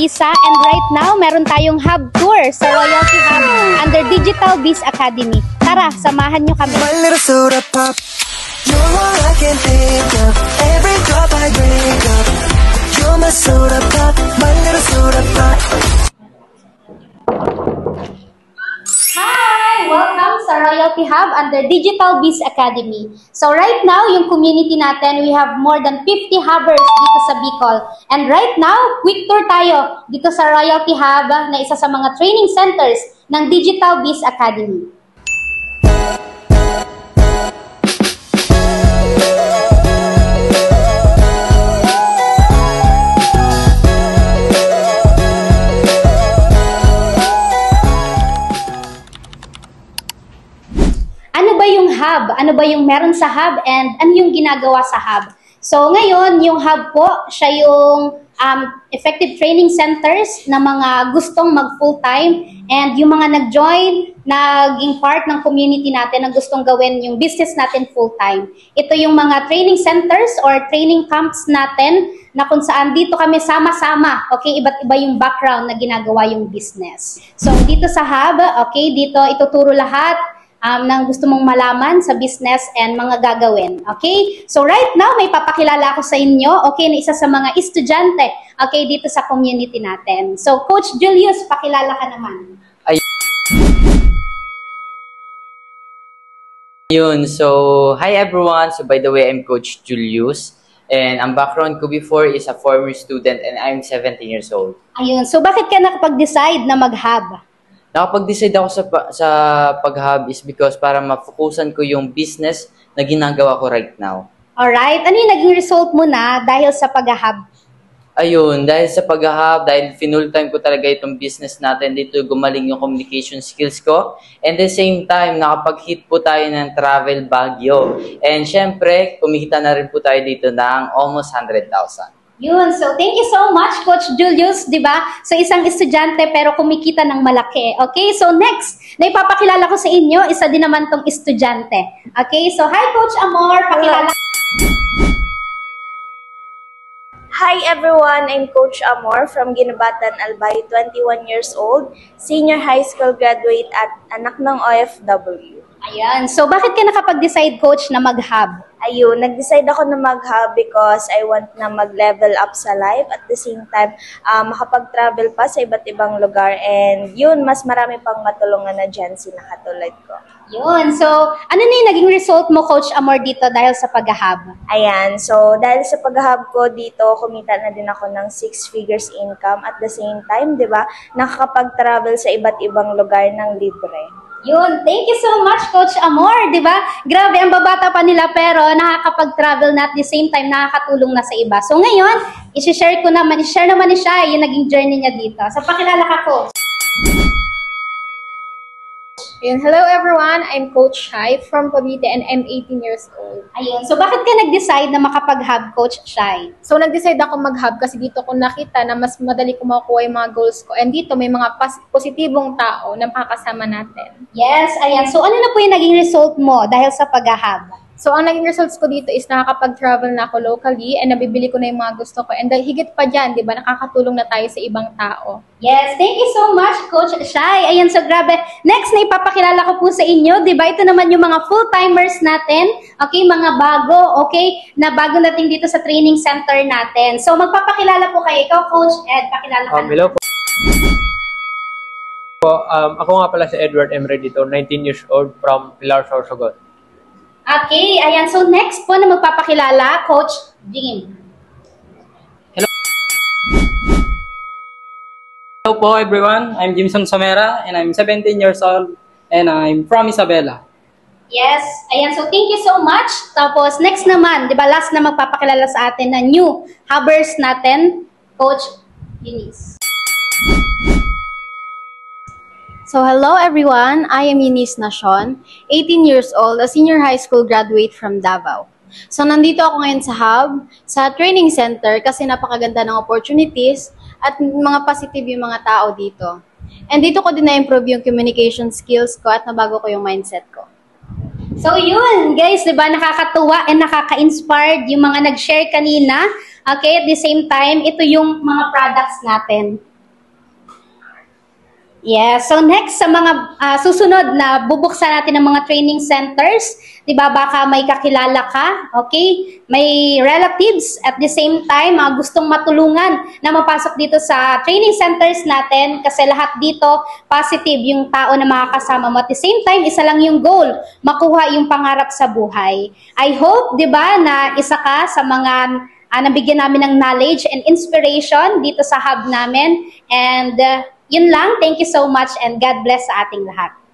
Lisa, and right now meron tayong hub tour sa Royalty Hub under Digital Biz Academy. Tara, samahan nyo kami. My little soda pop, you're all I can think of. Every drop I drink up, you're my soda pop, my little soda pop. Hi! Welcome sa Royalty Hub under Digital Biz Academy. So right now, yung community natin, we have more than 50 hubbers dito sa Bicol. And right now, quick tour tayo dito sa Royalty Hub na isa sa mga training centers ng Digital Biz Academy. Hub. Ano ba yung meron sa hub and ano yung ginagawa sa hub? So ngayon, yung hub po, siya yung effective training centers na mga gustong mag full-time and yung mga nag-join, naging part ng community natin na gustong gawin yung business natin full-time. Ito yung mga training centers or training camps natin na kung saan dito kami sama-sama, okay, iba't iba yung background na ginagawa yung business. So dito sa hub, okay, dito ituturo lahat ng gusto mong malaman sa business and mga gagawin. Okay? So right now, may papakilala ako sa inyo, okay, na isa sa mga estudyante, okay, dito sa community natin. So Coach Julius, pakilala ka naman. Ayun, so hi everyone. So by the way, I'm Coach Julius. And ang background ko before is a former student and I'm 17 years old. Ayun, so bakit ka nakapag-decide na mag-hub? Nakapag-decide ako sa pag-hub is because para ma-focusan ko yung business na ginagawa ko right now. Alright. Ano yung naging result mo na dahil sa pag-hub? Ayun, dahil sa pag-hub, dahil full-time ko talaga itong business natin, dito gumaling yung communication skills ko. And at the same time, nakapag-hit po tayo ng travel Baguio. And syempre, kumikita na rin po tayo dito ng almost 100,000. Yun. So, thank you so much, Coach Julius, di ba? So, isang estudyante pero kumikita ng malaki. Okay? So, next, na ipapakilala ko sa inyo, isa din naman tong estudyante. Okay? So, hi, Coach Amor. Pakilala. Hi, everyone. I'm Coach Amor from Ginabatan, Albay, 21 years old, senior high school graduate at anak ng OFW. Ayan. So, bakit ka nakapag-decide, Coach, na mag-hub? Ayun, nag-decide ako na mag-hub because I want na mag-level up sa life at the same time makapag-travel pa sa iba't ibang lugar and yun, mas marami pang matulungan na dyan sila katulad ko. Yun. So, ano na yung naging result mo, Coach Amor, dito dahil sa pag-hub? Ayan. So, dahil sa pag-hub ko dito, kumita na din ako ng 6 figures income at the same time, di ba, nakakapag-travel sa iba't ibang lugar ng libre. Yun, thank you so much, Coach Amor, di ba? Grabe, ang babata pa nila pero nakakapag-travel na at the same time nakakatulong na sa iba. So ngayon, i-share naman ni siya yung naging journey niya dito. So pakilala ka, Coach. Ayun, hello everyone, I'm Coach Shai from Cavite and I'm 18 years old. Ayun, so bakit ka nag-decide na makapag-hub, Coach Shai? So nag-decide ako mag-hub kasi dito ko nakita na mas madali ko makukuha yung mga goals ko and dito may mga positibong tao na makakasama natin. Yes, ayan. So ano na po yung naging result mo dahil sa pag-hub? So ang naging results ko dito is nakakapag-travel na ako locally and nabibili ko na yung mga gusto ko. And higit pa dyan, di ba, nakakatulong na tayo sa ibang tao. Yes, thank you so much, Coach Shai. Ayan, so grabe. Next na ipapakilala ko po sa inyo, di ba, ito naman yung mga full-timers natin, okay, mga bago, okay, na bago natin dito sa training center natin. So magpapakilala po kayo. Ikaw, Coach Ed, pakilala ka. Hello po. Ako nga pala si Edward Emre dito, 19 years old from Pilar, Sorsogon. Okay, ayan. So next po na magpapakilala, Coach Jim. Hello po everyone, I'm Jimson Samera and I'm 17 years old and I'm from Isabela. Yes, ayan. So thank you so much. Tapos next naman, di ba, last na magpapakilala sa atin na new hubbers natin, Coach Eunice. So hello everyone, I am Eunice Nacion, 18 years old, a senior high school graduate from Davao. So nandito ako ngayon sa hub, sa training center kasi napakaganda ng opportunities at mga positive yung mga tao dito. And dito ko din na-improve yung communication skills ko at nabago ko yung mindset ko. So yun, guys, di ba, nakakatuwa and nakaka-inspired yung mga nag-share kanina. Okay, at the same time, ito yung mga products natin. Yes. So next sa mga susunod na bubuksan natin ng mga training centers, 'di ba? Baka may kakilala ka, okay? May relatives at the same time gustong matulungan na mapasok dito sa training centers natin kasi lahat dito positive yung tao na makakasama mo. At the same time, isa lang yung goal, makuha yung pangarap sa buhay. I hope, 'di ba, na isa ka sa mga nabigyan namin ng knowledge and inspiration dito sa hub namin. And yun lang. Thank you so much and God bless sa ating lahat.